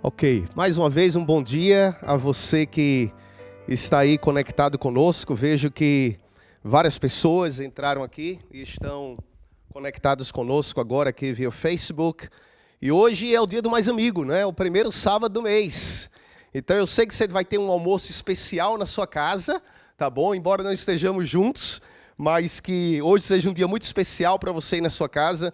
Ok, mais uma vez um bom dia a você que está aí conectado conosco. Vejo que várias pessoas entraram aqui e estão conectadas conosco agora aqui via Facebook. E hoje é o dia do Mais Amigo, né? O primeiro sábado do mês. Então eu sei que você vai ter um almoço especial na sua casa, tá bom? Embora não estejamos juntos, mas que hoje seja um dia muito especial para você ir na sua casa.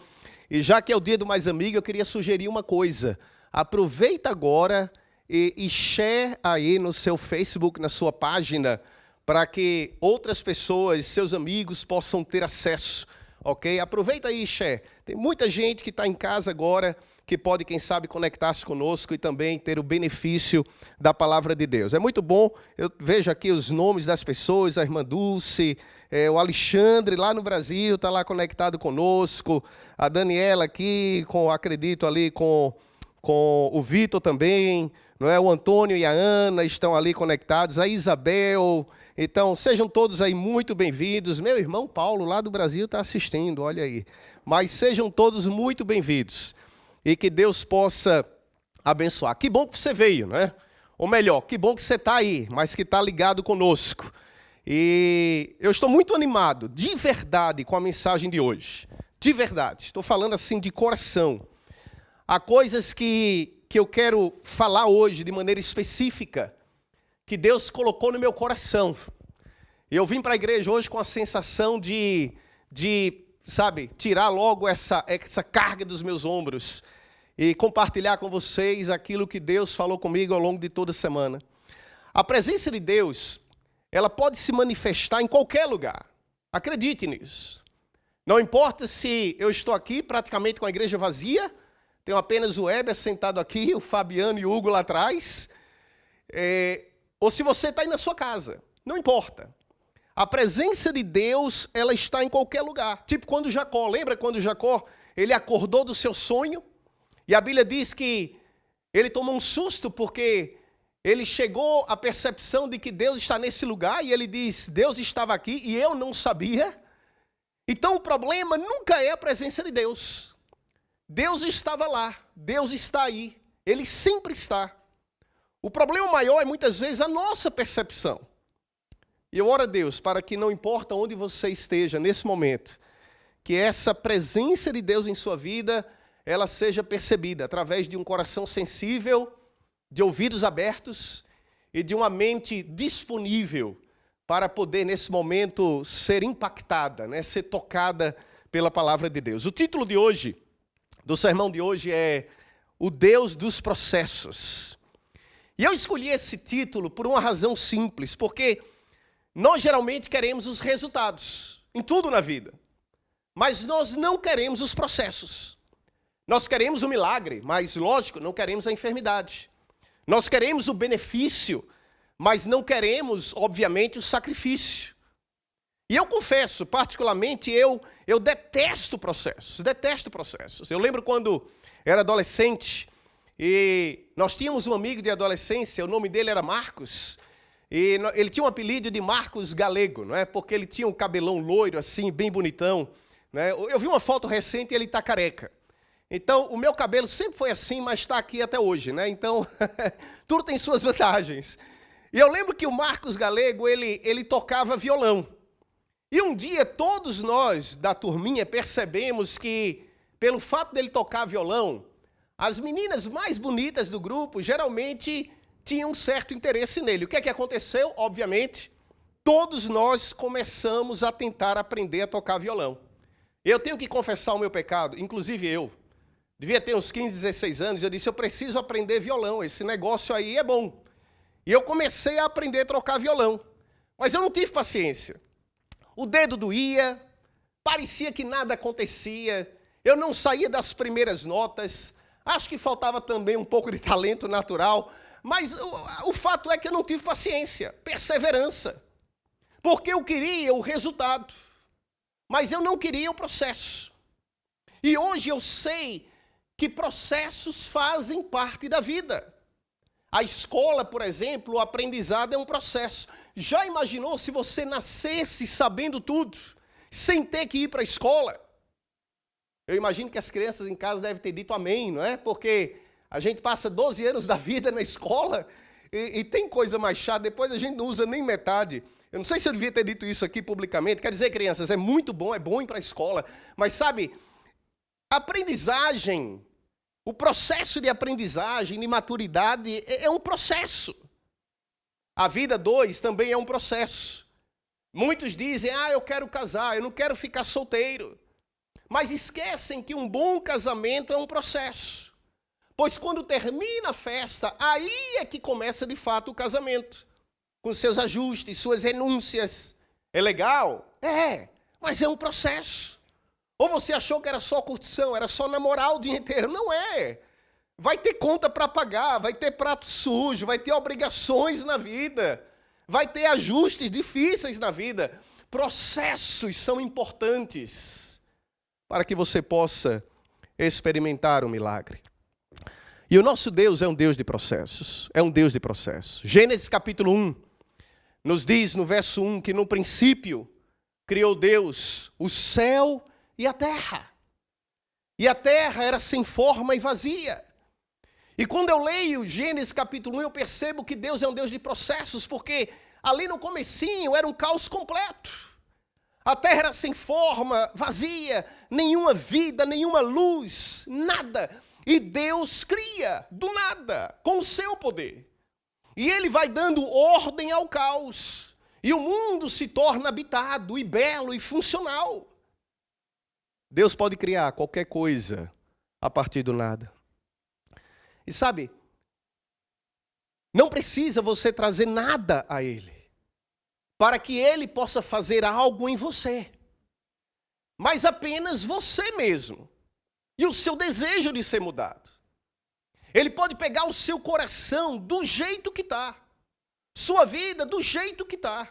E já que é o dia do Mais Amigo, eu queria sugerir uma coisa. Aproveita agora e share aí no seu Facebook, na sua página, para que outras pessoas, seus amigos, possam ter acesso, ok? Aproveita aí e share. Tem muita gente que está em casa agora, que pode, quem sabe, conectar-se conosco e também ter o benefício da palavra de Deus. É muito bom, eu vejo aqui os nomes das pessoas, a irmã Dulce, o Alexandre lá no Brasil, está lá conectado conosco, a Daniela aqui, acredito ali com o Vitor também, não é? O Antônio e a Ana estão ali conectados, a Isabel. Então, sejam todos aí muito bem-vindos. Meu irmão Paulo, lá do Brasil, está assistindo, olha aí. Mas sejam todos muito bem-vindos. E que Deus possa abençoar. Que bom que você veio, não é? Ou melhor, que bom que você está aí, mas que está ligado conosco. E eu estou muito animado, de verdade, com a mensagem de hoje. De verdade, estou falando assim de coração. Há coisas que eu quero falar hoje de maneira específica, que Deus colocou no meu coração. Eu vim para a igreja hoje com a sensação de sabe, tirar logo essa carga dos meus ombros e compartilhar com vocês aquilo que Deus falou comigo ao longo de toda a semana. A presença de Deus, ela pode se manifestar em qualquer lugar. Acredite nisso. Não importa se eu estou aqui praticamente com a igreja vazia, tenho apenas o Heber sentado aqui, o Fabiano e o Hugo lá atrás. Ou se você está aí na sua casa, não importa. A presença de Deus, ela está em qualquer lugar. Tipo quando Jacó, lembra quando Jacó, ele acordou do seu sonho? E a Bíblia diz que ele tomou um susto porque ele chegou à percepção de que Deus está nesse lugar e ele diz, Deus estava aqui e eu não sabia. Então o problema nunca é a presença de Deus. Deus estava lá, Deus está aí, Ele sempre está. O problema maior é muitas vezes a nossa percepção. E eu oro a Deus para que não importa onde você esteja nesse momento, que essa presença de Deus em sua vida, ela seja percebida através de um coração sensível, de ouvidos abertos e de uma mente disponível para poder nesse momento ser impactada, né, ser tocada pela palavra de Deus. O título de hoje, do sermão de hoje é O Deus dos Processos. E eu escolhi esse título por uma razão simples, porque nós geralmente queremos os resultados em tudo na vida, mas nós não queremos os processos. Nós queremos o milagre, mas lógico, não queremos a enfermidade. Nós queremos o benefício, mas não queremos, obviamente, o sacrifício. E eu confesso, particularmente, eu detesto processos. Eu lembro quando era adolescente e nós tínhamos um amigo de adolescência, o nome dele era Marcos, e ele tinha um apelido de Marcos Galego, não é? Porque ele tinha um cabelão loiro, assim, bem bonitão. Né? Eu vi uma foto recente e ele está careca. Então, o meu cabelo sempre foi assim, mas está aqui até hoje, né? Então, tudo tem suas vantagens. E eu lembro que o Marcos Galego, ele tocava violão. E um dia todos nós da turminha percebemos que, pelo fato dele tocar violão, as meninas mais bonitas do grupo geralmente tinham um certo interesse nele. O que é que aconteceu? Obviamente, todos nós começamos a tentar aprender a tocar violão. Eu tenho que confessar o meu pecado, inclusive eu. Devia ter uns 15, 16 anos, eu disse, eu preciso aprender violão, esse negócio aí é bom. E eu comecei a aprender a tocar violão, mas eu não tive paciência. O dedo doía, parecia que nada acontecia, eu não saía das primeiras notas, acho que faltava também um pouco de talento natural, mas o fato é que eu não tive paciência, perseverança, porque eu queria o resultado, mas eu não queria o processo. E hoje eu sei que processos fazem parte da vida. A escola, por exemplo, o aprendizado é um processo. Já imaginou se você nascesse sabendo tudo, sem ter que ir para a escola? Eu imagino que as crianças em casa devem ter dito amém, não é? Porque A gente passa 12 anos da vida na escola e tem coisa mais chata, depois a gente não usa nem metade. Eu não sei se eu devia ter dito isso aqui publicamente. Quer dizer, crianças, é muito bom, é bom ir para a escola. Mas sabe, a aprendizagem, o processo de aprendizagem, de maturidade, é um processo. A vida 2 também é um processo. Muitos dizem, eu quero casar, eu não quero ficar solteiro. Mas esquecem que um bom casamento é um processo. Pois quando termina a festa, aí é que começa de fato o casamento. Com seus ajustes, suas renúncias. É legal? É, mas é um processo. Ou você achou que era só curtição, era só namorar o dia inteiro? Não é. Vai ter conta para pagar, vai ter prato sujo, vai ter obrigações na vida, vai ter ajustes difíceis na vida. Processos são importantes para que você possa experimentar o milagre. E o nosso Deus é um Deus de processos, é um Deus de processos. Gênesis capítulo 1 nos diz no verso 1 que no princípio criou Deus o céu e a terra. E a terra era sem forma e vazia. E quando eu leio Gênesis capítulo 1, eu percebo que Deus é um Deus de processos, porque ali no comecinho era um caos completo. A terra era sem forma, vazia, nenhuma vida, nenhuma luz, nada. E Deus cria do nada, com o seu poder. E ele vai dando ordem ao caos. E o mundo se torna habitado, e belo, e funcional. Deus pode criar qualquer coisa a partir do nada. E sabe, não precisa você trazer nada a ele, para que ele possa fazer algo em você. Mas apenas você mesmo. E o seu desejo de ser mudado. Ele pode pegar o seu coração do jeito que está. Sua vida do jeito que está.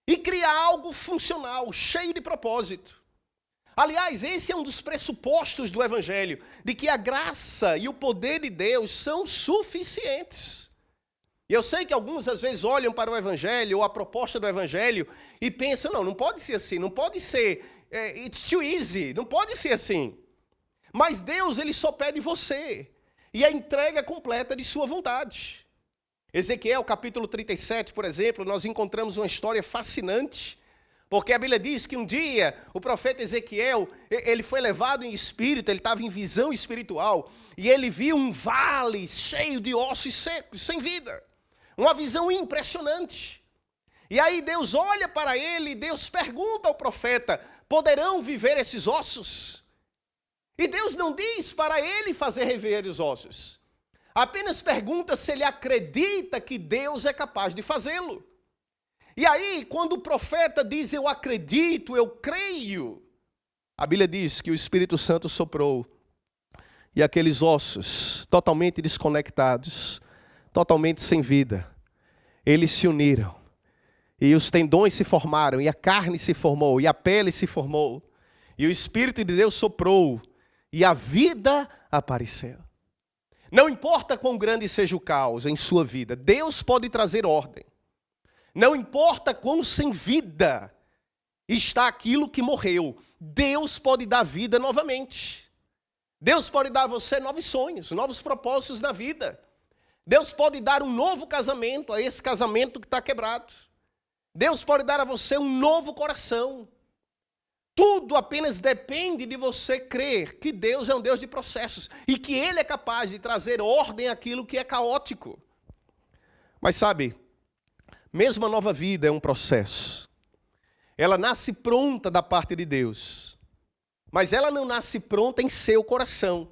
E criar algo funcional, cheio de propósito. Aliás, esse é um dos pressupostos do Evangelho. De que a graça e o poder de Deus são suficientes. E eu sei que alguns às vezes olham para o Evangelho ou a proposta do Evangelho e pensam, não pode ser assim, não pode ser, it's too easy, não pode ser assim. Mas Deus, ele só pede você e a entrega completa de sua vontade. Ezequiel, capítulo 37, por exemplo, nós encontramos uma história fascinante, porque a Bíblia diz que um dia o profeta Ezequiel, ele foi levado em espírito, ele estava em visão espiritual, e ele viu um vale cheio de ossos secos, sem vida. Uma visão impressionante. E aí Deus olha para ele, e Deus pergunta ao profeta, poderão viver esses ossos? E Deus não diz para ele fazer reviver os ossos. Apenas pergunta se ele acredita que Deus é capaz de fazê-lo. E aí, quando o profeta diz, eu acredito, eu creio, a Bíblia diz que o Espírito Santo soprou. E aqueles ossos, totalmente desconectados, totalmente sem vida, eles se uniram. E os tendões se formaram, e a carne se formou, e a pele se formou. E o Espírito de Deus soprou. E a vida apareceu. Não importa quão grande seja o caos em sua vida, Deus pode trazer ordem. Não importa quão sem vida está aquilo que morreu, Deus pode dar vida novamente. Deus pode dar a você novos sonhos, novos propósitos na vida. Deus pode dar um novo casamento a esse casamento que está quebrado. Deus pode dar a você um novo coração. Tudo apenas depende de você crer que Deus é um Deus de processos e que Ele é capaz de trazer ordem àquilo que é caótico. Mas sabe, mesmo a nova vida é um processo. Ela nasce pronta da parte de Deus, mas ela não nasce pronta em seu coração.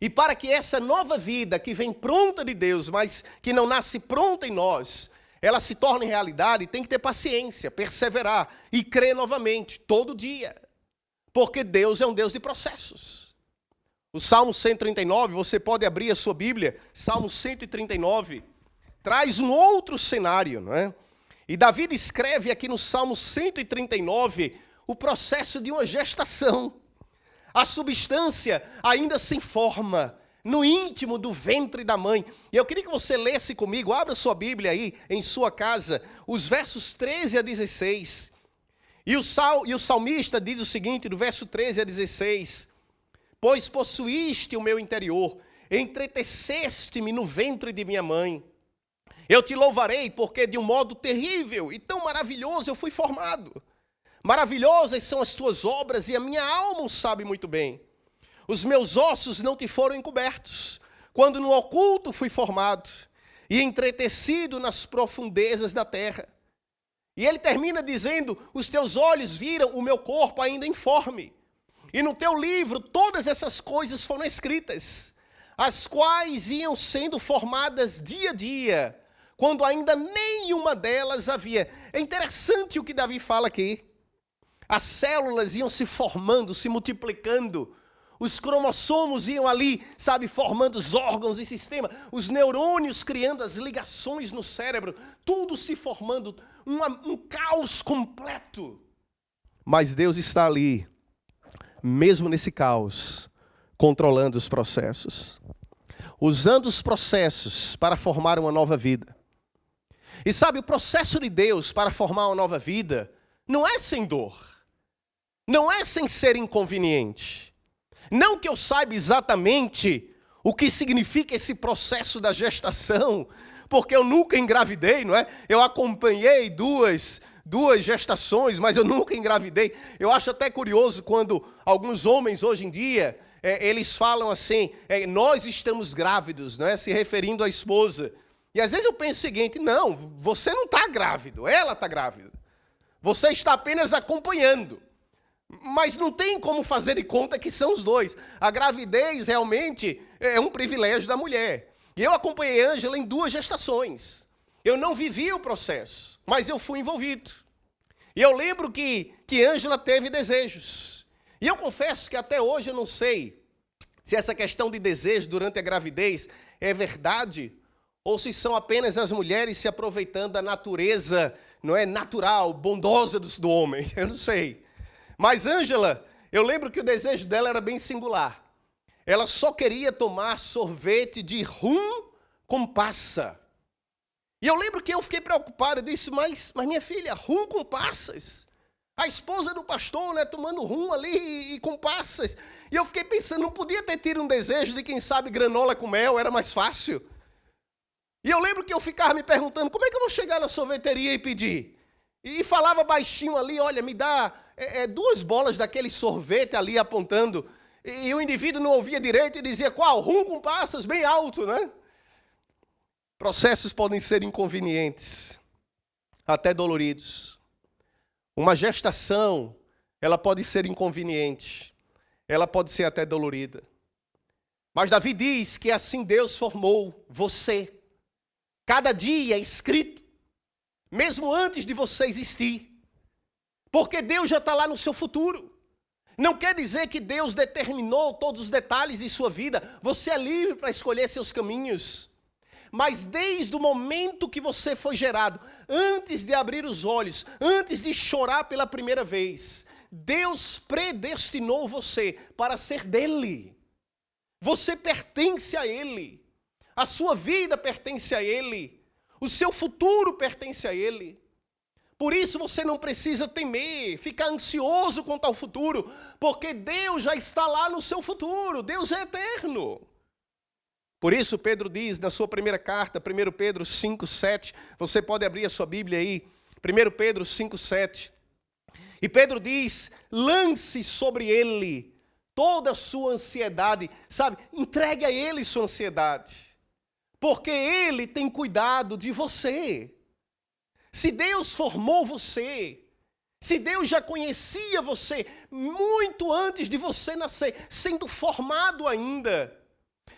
E para que essa nova vida que vem pronta de Deus, mas que não nasce pronta em nós, ela se torna realidade, tem que ter paciência, perseverar e crer novamente, todo dia. Porque Deus é um Deus de processos. O Salmo 139, você pode abrir a sua Bíblia, Salmo 139, traz um outro cenário, não é? E Davi escreve aqui no Salmo 139 o processo de uma gestação. A substância ainda sem forma, no íntimo do ventre da mãe. E eu queria que você lesse comigo, abra sua Bíblia aí, em sua casa, os versos 13 a 16. E o salmista diz o seguinte, do verso 13 a 16. Pois possuíste o meu interior, entreteceste-me no ventre de minha mãe. Eu te louvarei, porque de um modo terrível e tão maravilhoso eu fui formado. Maravilhosas são as tuas obras, e a minha alma o sabe muito bem. Os meus ossos não te foram encobertos, quando no oculto fui formado e entretecido nas profundezas da terra. E ele termina dizendo: os teus olhos viram o meu corpo ainda informe. E no teu livro todas essas coisas foram escritas, as quais iam sendo formadas dia a dia, quando ainda nenhuma delas havia. É interessante o que Davi fala aqui. As células iam se formando, se multiplicando. Os cromossomos iam ali, formando os órgãos e sistema. Os neurônios criando as ligações no cérebro. Tudo se formando, um caos completo. Mas Deus está ali, mesmo nesse caos, controlando os processos. Usando os processos para formar uma nova vida. E o processo de Deus para formar uma nova vida não é sem dor. Não é sem ser inconveniente. Não que eu saiba exatamente o que significa esse processo da gestação, porque eu nunca engravidei, não é? Eu acompanhei duas gestações, mas eu nunca engravidei. Eu acho até curioso quando alguns homens hoje em dia, eles falam assim, nós estamos grávidos, não é? Se referindo à esposa. E às vezes eu penso o seguinte: não, você não está grávido, ela está grávida. Você está apenas acompanhando. Mas não tem como fazer de conta que são os dois. A gravidez realmente é um privilégio da mulher. E eu acompanhei Ângela em 2 gestações. Eu não vivi o processo, mas eu fui envolvido. E eu lembro que Ângela teve desejos. E eu confesso que até hoje eu não sei se essa questão de desejo durante a gravidez é verdade ou se são apenas as mulheres se aproveitando da natureza, não é, natural, bondosa do homem. Eu não sei. Mas Ângela, eu lembro que o desejo dela era bem singular. Ela só queria tomar sorvete de rum com passa. E eu lembro que eu fiquei preocupado. Eu disse: mas minha filha, rum com passas? A esposa do pastor, né, tomando rum ali e com passas. E eu fiquei pensando, não podia ter tido um desejo de, quem sabe, granola com mel, era mais fácil. E eu lembro que eu ficava me perguntando, como é que eu vou chegar na sorveteria e pedir? E falava baixinho ali: olha, me dá 2 bolas daquele sorvete ali, apontando. E o indivíduo não ouvia direito e dizia: qual? Rum com passas, bem alto, né? Processos podem ser inconvenientes, até doloridos. Uma gestação, ela pode ser inconveniente, ela pode ser até dolorida. Mas Davi diz que assim Deus formou você. Cada dia é escrito, mesmo antes de você existir. Porque Deus já está lá no seu futuro. Não quer dizer que Deus determinou todos os detalhes de sua vida. Você é livre para escolher seus caminhos. Mas desde o momento que você foi gerado, antes de abrir os olhos, antes de chorar pela primeira vez, Deus predestinou você para ser dele. Você pertence a ele. A sua vida pertence a ele. O seu futuro pertence a ele. Por isso você não precisa temer, ficar ansioso quanto ao futuro, porque Deus já está lá no seu futuro, Deus é eterno. Por isso Pedro diz na sua primeira carta, 1 Pedro 5,7, você pode abrir a sua Bíblia aí, 1 Pedro 5,7. E Pedro diz: lance sobre ele toda a sua ansiedade, entregue a ele sua ansiedade, porque ele tem cuidado de você. Se Deus formou você, se Deus já conhecia você muito antes de você nascer, sendo formado ainda,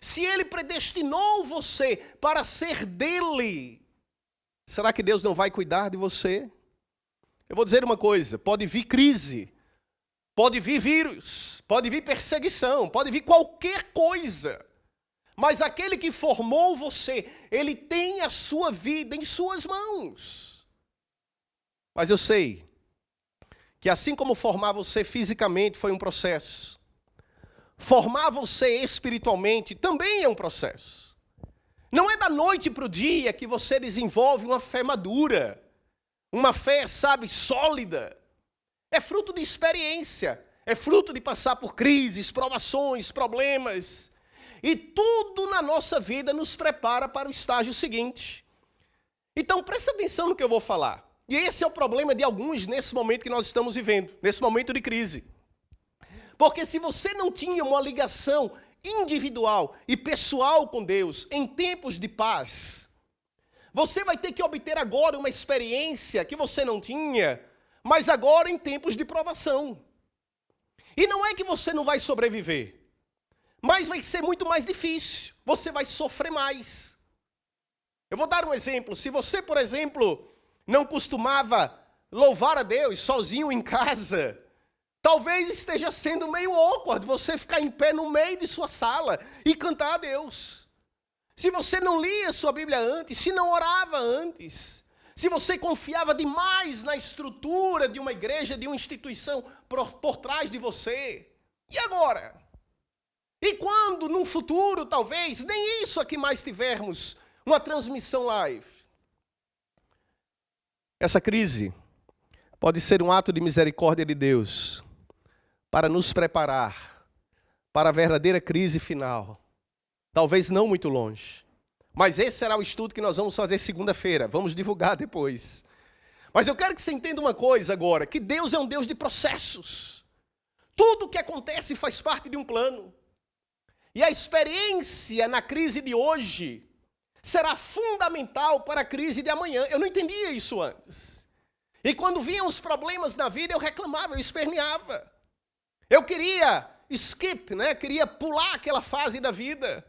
se Ele predestinou você para ser dele, será que Deus não vai cuidar de você? Eu vou dizer uma coisa: pode vir crise, pode vir vírus, pode vir perseguição, pode vir qualquer coisa, mas aquele que formou você, Ele tem a sua vida em suas mãos. Mas eu sei que assim como formar você fisicamente foi um processo, formar você espiritualmente também é um processo. Não é da noite para o dia que você desenvolve uma fé madura, uma fé, sólida. É fruto de experiência, é fruto de passar por crises, provações, problemas. E tudo na nossa vida nos prepara para o estágio seguinte. Então presta atenção no que eu vou falar. E esse é o problema de alguns nesse momento que nós estamos vivendo, nesse momento de crise. Porque se você não tinha uma ligação individual e pessoal com Deus em tempos de paz, você vai ter que obter agora uma experiência que você não tinha, mas agora em tempos de provação. E não é que você não vai sobreviver, mas vai ser muito mais difícil, você vai sofrer mais. Eu vou dar um exemplo. Se você, por exemplo, não costumava louvar a Deus sozinho em casa, talvez esteja sendo meio awkward você ficar em pé no meio de sua sala e cantar a Deus. Se você não lia sua Bíblia antes, se não orava antes, se você confiava demais na estrutura de uma igreja, de uma instituição por trás de você, e agora? E quando, num futuro, talvez, nem isso aqui mais tivermos, uma transmissão live? Essa crise pode ser um ato de misericórdia de Deus para nos preparar para a verdadeira crise final. Talvez não muito longe. Mas esse será o estudo que nós vamos fazer segunda-feira. Vamos divulgar depois. Mas eu quero que você entenda uma coisa agora, que Deus é um Deus de processos. Tudo o que acontece faz parte de um plano. E a experiência na crise de hoje será fundamental para a crise de amanhã. Eu não entendia isso antes. E quando vinham os problemas na vida, eu reclamava, eu esperneava. Eu queria skip, né? Queria pular aquela fase da vida.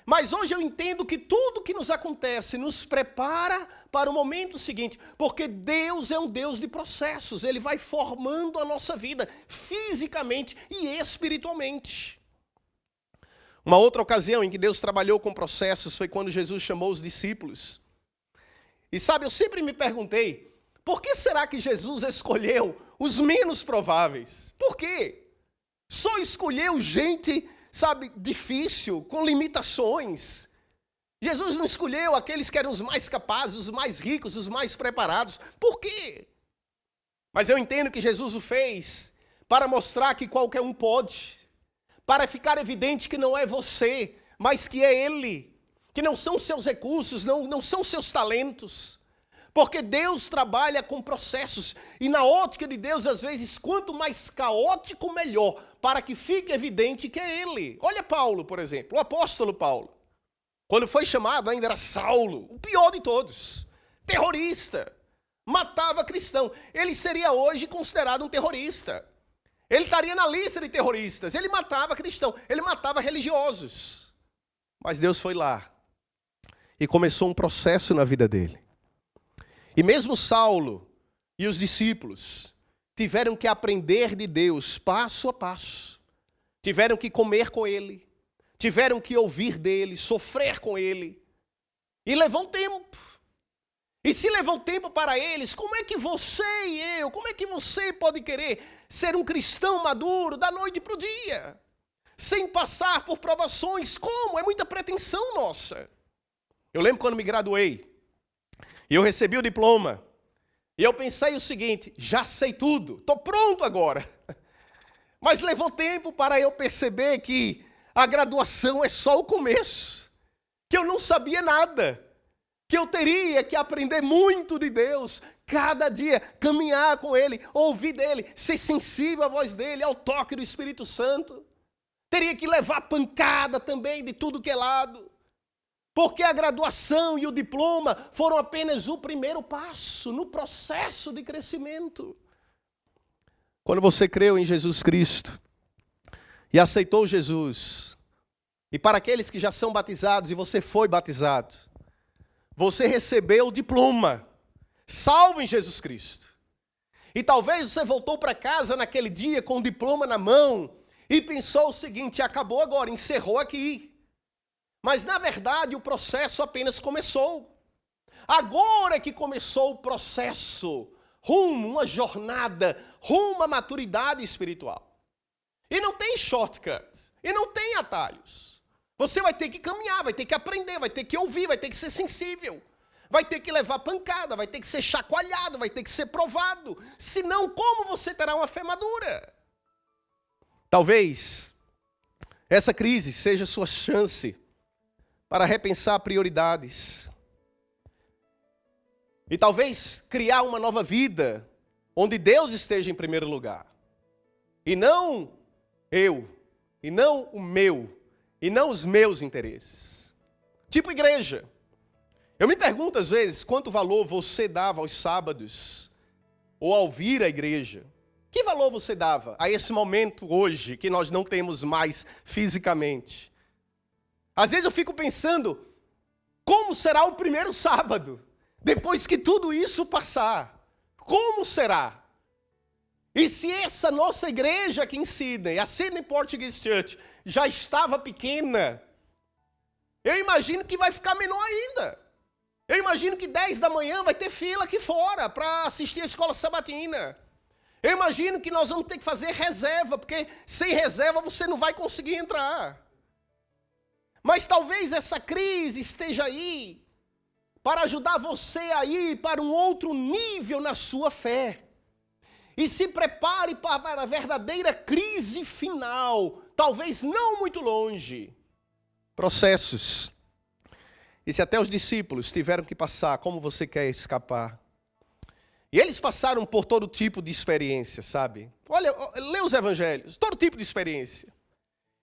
Mas hoje eu entendo que tudo que nos acontece nos prepara para o momento seguinte, porque Deus é um Deus de processos, Ele vai formando a nossa vida fisicamente e espiritualmente. Uma outra ocasião em que Deus trabalhou com processos foi quando Jesus chamou os discípulos. E sabe, eu sempre me perguntei, por que será que Jesus escolheu os menos prováveis? Por quê? Só escolheu gente, sabe, difícil, com limitações. Jesus não escolheu aqueles que eram os mais capazes, os mais ricos, os mais preparados. Por quê? Mas eu entendo que Jesus o fez para mostrar que qualquer um pode. Para ficar evidente que não é você, mas que é Ele. Que não são seus recursos, não são seus talentos. Porque Deus trabalha com processos. E na ótica de Deus, às vezes, quanto mais caótico, melhor. Para que fique evidente que é Ele. Olha Paulo, por exemplo, o apóstolo Paulo. Quando foi chamado, ainda era Saulo, o pior de todos. Terrorista. Matava cristão. Ele seria hoje considerado um terrorista. Ele estaria na lista de terroristas. Ele matava cristão. Ele matava religiosos. Mas Deus foi lá. E começou um processo na vida dele. E mesmo Saulo e os discípulos tiveram que aprender de Deus passo a passo. Tiveram que comer com Ele. Tiveram que ouvir dele, sofrer com Ele. E levou tempo. E se levou tempo para eles, como é que você e eu, como é que você pode querer ser um cristão maduro da noite para o dia? Sem passar por provações, como? É muita pretensão nossa. Eu lembro quando me graduei, e eu recebi o diploma, e eu pensei o seguinte, já sei tudo, estou pronto agora. Mas levou tempo para eu perceber que a graduação é só o começo, que eu não sabia nada. Que eu teria que aprender muito de Deus, cada dia, caminhar com Ele, ouvir dEle, ser sensível à voz dEle, ao toque do Espírito Santo. Teria que levar pancada também de tudo que é lado. Porque a graduação e o diploma foram apenas o primeiro passo no processo de crescimento. Quando você creu em Jesus Cristo e aceitou Jesus, e para aqueles que já são batizados e você foi batizado, você recebeu o diploma, salvo em Jesus Cristo. E talvez você voltou para casa naquele dia com o diploma na mão e pensou o seguinte, acabou agora, encerrou aqui. Mas na verdade o processo apenas começou. Agora é que começou o processo, rumo, uma jornada, rumo à maturidade espiritual. E não tem shortcut, e não tem atalhos. Você vai ter que caminhar, vai ter que aprender, vai ter que ouvir, vai ter que ser sensível. Vai ter que levar pancada, vai ter que ser chacoalhado, vai ter que ser provado. Senão, como você terá uma fé madura? Talvez essa crise seja sua chance para repensar prioridades. E talvez criar uma nova vida, onde Deus esteja em primeiro lugar. E não eu, e não o meu, e não os meus interesses. Tipo igreja. Eu me pergunto às vezes, quanto valor você dava aos sábados, ou ao vir à igreja? Que valor você dava a esse momento hoje, que nós não temos mais fisicamente? Às vezes eu fico pensando, como será o primeiro sábado, depois que tudo isso passar? Como será? E se essa nossa igreja aqui em Sydney, a Sydney Portuguese Church, já estava pequena, eu imagino que vai ficar menor ainda. Eu imagino que 10 da manhã vai ter fila aqui fora para assistir a escola sabatina. Eu imagino que nós vamos ter que fazer reserva, porque sem reserva você não vai conseguir entrar. Mas talvez essa crise esteja aí para ajudar você a ir para um outro nível na sua fé. E se prepare para a verdadeira crise final, talvez não muito longe. Processos. E se até os discípulos tiveram que passar, como você quer escapar? E eles passaram por todo tipo de experiência, sabe? Olha, lê os evangelhos, todo tipo de experiência.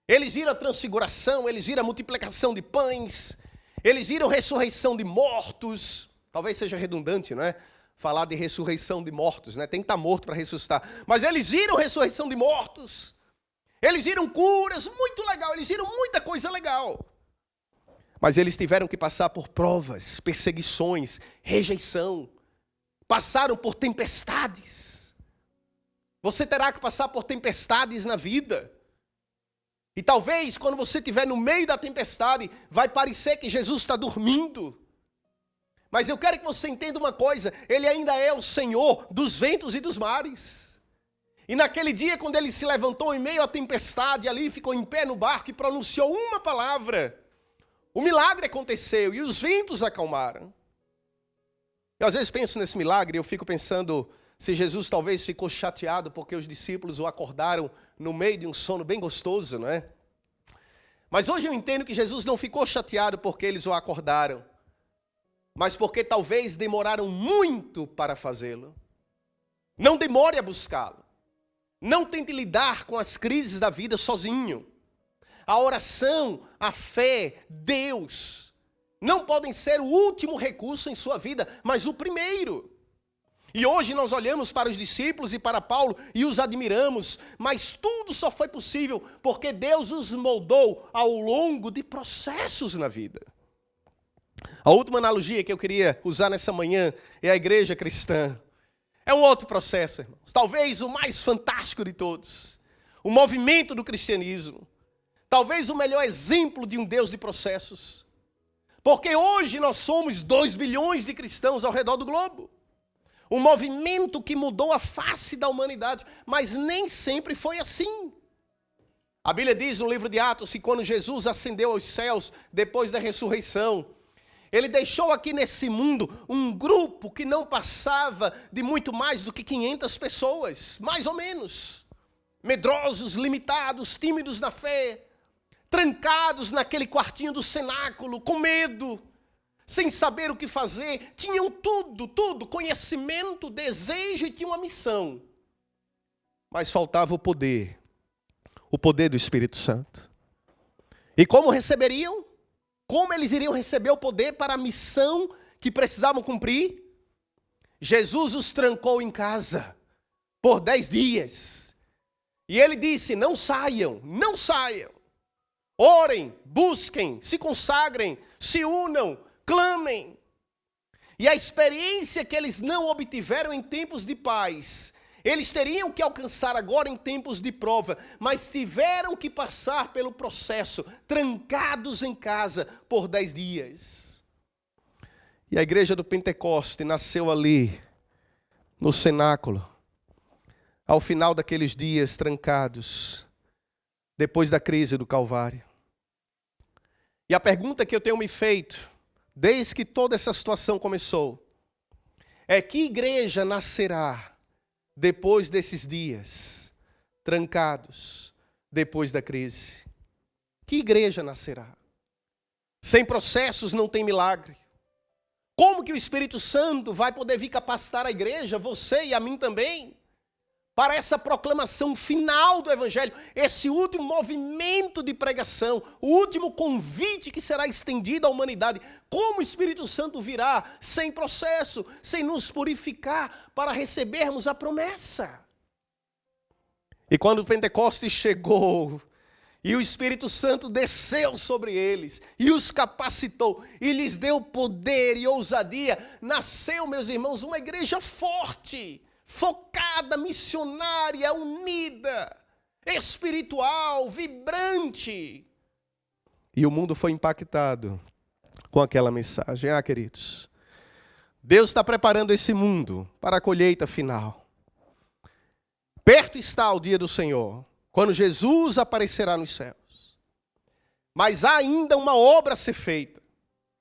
Eles viram a transfiguração, eles viram a multiplicação de pães, eles viram a ressurreição de mortos. Talvez seja redundante, não é? Falar de ressurreição de mortos, né? Tem que estar morto para ressuscitar. Mas eles viram a ressurreição de mortos. Eles viram curas, muito legal, eles viram muita coisa legal. Mas eles tiveram que passar por provas, perseguições, rejeição. Passaram por tempestades. Você terá que passar por tempestades na vida. E talvez, quando você estiver no meio da tempestade, vai parecer que Jesus está dormindo. Mas eu quero que você entenda uma coisa, Ele ainda é o Senhor dos ventos e dos mares. E naquele dia, quando Ele se levantou em meio à tempestade, ali ficou em pé no barco e pronunciou uma palavra, o milagre aconteceu e os ventos acalmaram. Eu às vezes penso nesse milagre e eu fico pensando se Jesus talvez ficou chateado porque os discípulos o acordaram no meio de um sono bem gostoso, não é? Mas hoje eu entendo que Jesus não ficou chateado porque eles o acordaram, mas porque talvez demoraram muito para fazê-lo. Não demore a buscá-lo. Não tente lidar com as crises da vida sozinho. A oração, a fé, Deus, não podem ser o último recurso em sua vida, mas o primeiro. E hoje nós olhamos para os discípulos e para Paulo e os admiramos, mas tudo só foi possível porque Deus os moldou ao longo de processos na vida. A última analogia que eu queria usar nessa manhã é a igreja cristã. É um outro processo, irmãos. Talvez o mais fantástico de todos. O movimento do cristianismo. Talvez o melhor exemplo de um Deus de processos. Porque hoje nós somos 2 bilhões de cristãos ao redor do globo. Um movimento que mudou a face da humanidade. Mas nem sempre foi assim. A Bíblia diz no livro de Atos que quando Jesus ascendeu aos céus, depois da ressurreição, Ele deixou aqui nesse mundo um grupo que não passava de muito mais do que 500 pessoas, mais ou menos. Medrosos, limitados, tímidos na fé, trancados naquele quartinho do cenáculo, com medo, sem saber o que fazer. Tinham tudo, conhecimento, desejo e tinham uma missão. Mas faltava o poder do Espírito Santo. E como receberiam? Como eles iriam receber o poder para a missão que precisavam cumprir? Jesus os trancou em casa por 10 dias. E Ele disse, não saiam. Orem, busquem, se consagrem, se unam, clamem. E a experiência que eles não obtiveram em tempos de paz, eles teriam que alcançar agora em tempos de prova, mas tiveram que passar pelo processo, trancados em casa por 10 dias. E a igreja do Pentecoste nasceu ali, no cenáculo, ao final daqueles dias trancados, depois da crise do Calvário. E a pergunta que eu tenho me feito, desde que toda essa situação começou, é que igreja nascerá depois desses dias trancados, depois da crise? que igreja nascerá? Sem processos não tem milagre. Como que o Espírito Santo vai poder vir capacitar a igreja, você e a mim também, para essa proclamação final do Evangelho, esse último movimento de pregação, o último convite que será estendido à humanidade? Como o Espírito Santo virá sem processo, sem nos purificar para recebermos a promessa? E quando o Pentecostes chegou, e o Espírito Santo desceu sobre eles e os capacitou e lhes deu poder e ousadia, nasceu, meus irmãos, uma igreja forte, focada, missionária, unida, espiritual, vibrante. E o mundo foi impactado com aquela mensagem. Queridos, Deus está preparando esse mundo para a colheita final. Perto está o dia do Senhor, quando Jesus aparecerá nos céus. Mas há ainda uma obra a ser feita.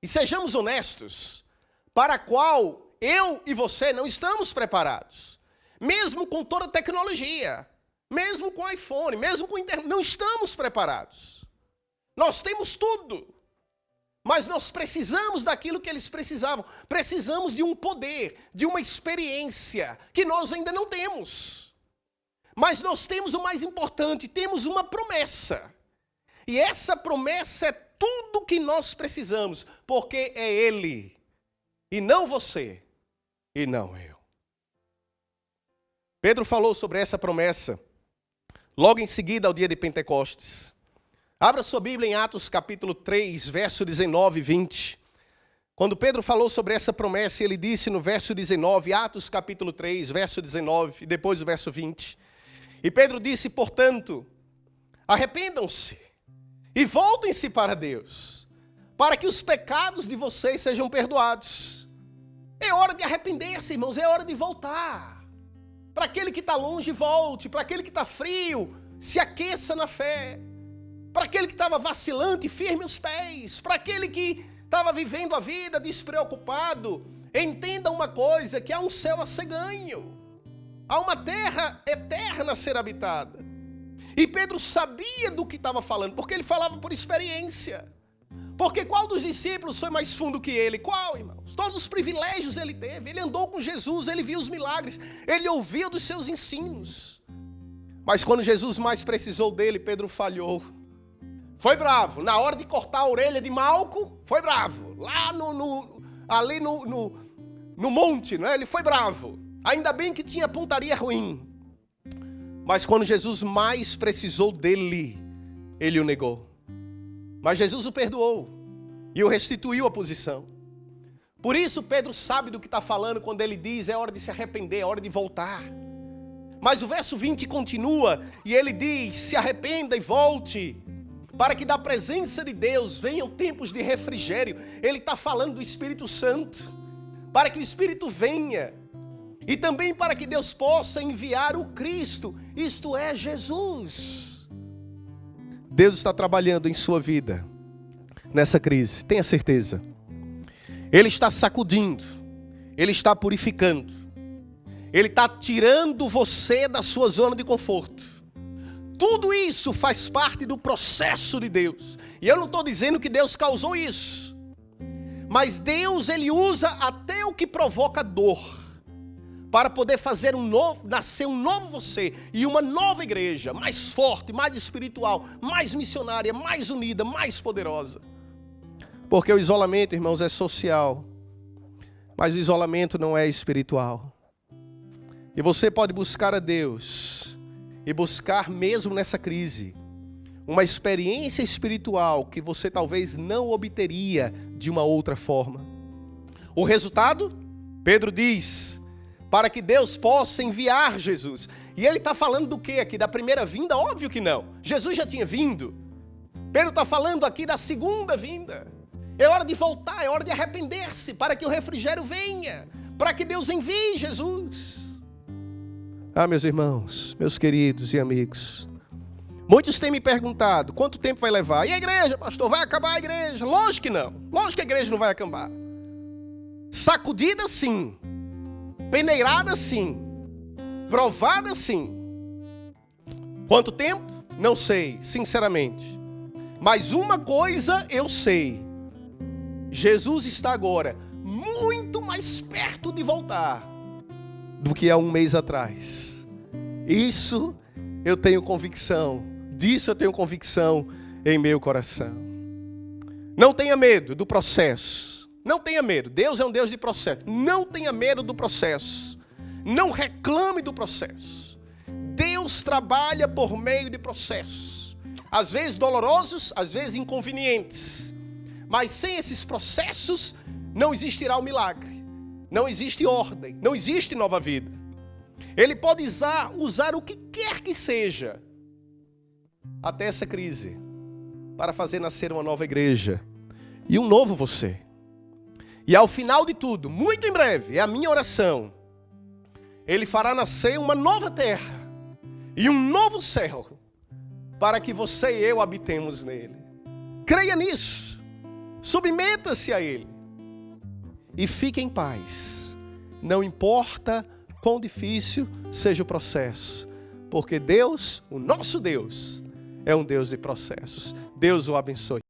E sejamos honestos, para a qual eu e você não estamos preparados. Mesmo com toda a tecnologia, mesmo com iPhone, mesmo com internet, não estamos preparados. Nós temos tudo, mas nós precisamos daquilo que eles precisavam. Precisamos de um poder, de uma experiência que nós ainda não temos. Mas nós temos o mais importante, temos uma promessa. E essa promessa é tudo o que nós precisamos, porque é Ele, e não você, e não eu. Pedro falou sobre essa promessa, logo em seguida ao dia de Pentecostes. Abra sua Bíblia em Atos capítulo 3, verso 19 e 20. Quando Pedro falou sobre essa promessa, ele disse no verso 19, Atos capítulo 3, verso 19, e depois o verso 20. E Pedro disse, portanto, arrependam-se e voltem-se para Deus, para que os pecados de vocês sejam perdoados. É hora de arrepender-se, irmãos, é hora de voltar. Para aquele que está longe, volte. Para aquele que está frio, se aqueça na fé. Para aquele que estava vacilante, firme os pés. Para aquele que estava vivendo a vida despreocupado, entenda uma coisa, que há um céu a ser ganho. Há uma terra eterna a ser habitada. E Pedro sabia do que estava falando, porque ele falava por experiência. Porque qual dos discípulos foi mais fundo que ele? Qual, irmãos? Todos os privilégios ele teve. Ele andou com Jesus, ele viu os milagres, ele ouviu dos seus ensinos. Mas quando Jesus mais precisou dele, Pedro falhou. Foi bravo. Na hora de cortar a orelha de Malco, foi bravo. Lá ali no monte, né? Ele foi bravo. Ainda bem que tinha pontaria ruim. Mas quando Jesus mais precisou dele, ele o negou. Mas Jesus o perdoou e o restituiu à posição. Por isso Pedro sabe do que está falando quando ele diz, é hora de se arrepender, é hora de voltar. Mas o verso 20 continua e ele diz, se arrependa e volte, para que da presença de Deus venham tempos de refrigério. Ele está falando do Espírito Santo, para que o Espírito venha. E também para que Deus possa enviar o Cristo, isto é, Jesus. Deus está trabalhando em sua vida, nessa crise, tenha certeza. Ele está sacudindo, Ele está purificando, Ele está tirando você da sua zona de conforto. Tudo isso faz parte do processo de Deus. E eu não estou dizendo que Deus causou isso. Mas Deus, Ele usa até o que provoca dor, para poder fazer nascer um novo você e uma nova igreja, mais forte, mais espiritual, mais missionária, mais unida, mais poderosa. Porque o isolamento, irmãos, é social, mas o isolamento não é espiritual. E você pode buscar a Deus, e buscar mesmo nessa crise, uma experiência espiritual que você talvez não obteria de uma outra forma. O resultado? Pedro diz, para que Deus possa enviar Jesus. E ele está falando do que aqui? Da primeira vinda? Óbvio que não. Jesus já tinha vindo. Pedro está falando aqui da segunda vinda. É hora de voltar, é hora de arrepender-se, para que o refrigério venha, para que Deus envie Jesus. Meus irmãos, meus queridos e amigos, muitos têm me perguntado, quanto tempo vai levar? E a igreja, pastor, vai acabar a igreja? Lógico que não. Lógico que a igreja não vai acabar. Sacudida sim. Peneirada sim, provada sim. Quanto tempo? Não sei, sinceramente. Mas uma coisa eu sei: Jesus está agora muito mais perto de voltar do que há um mês atrás. Isso eu tenho convicção, disso eu tenho convicção em meu coração. Não tenha medo do processo, não tenha medo. Deus é um Deus de processo. Não tenha medo do processo, não reclame do processo. Deus trabalha por meio de processos, às vezes dolorosos, às vezes inconvenientes. Mas sem esses processos não existirá o milagre, não existe ordem, não existe nova vida. Ele pode usar o que quer que seja, até essa crise, para fazer nascer uma nova igreja e um novo você. E ao final de tudo, muito em breve, é a minha oração, Ele fará nascer uma nova terra e um novo céu, para que você e eu habitemos nele. Creia nisso, submeta-se a Ele e fique em paz. Não importa quão difícil seja o processo, porque Deus, o nosso Deus, é um Deus de processos. Deus o abençoe.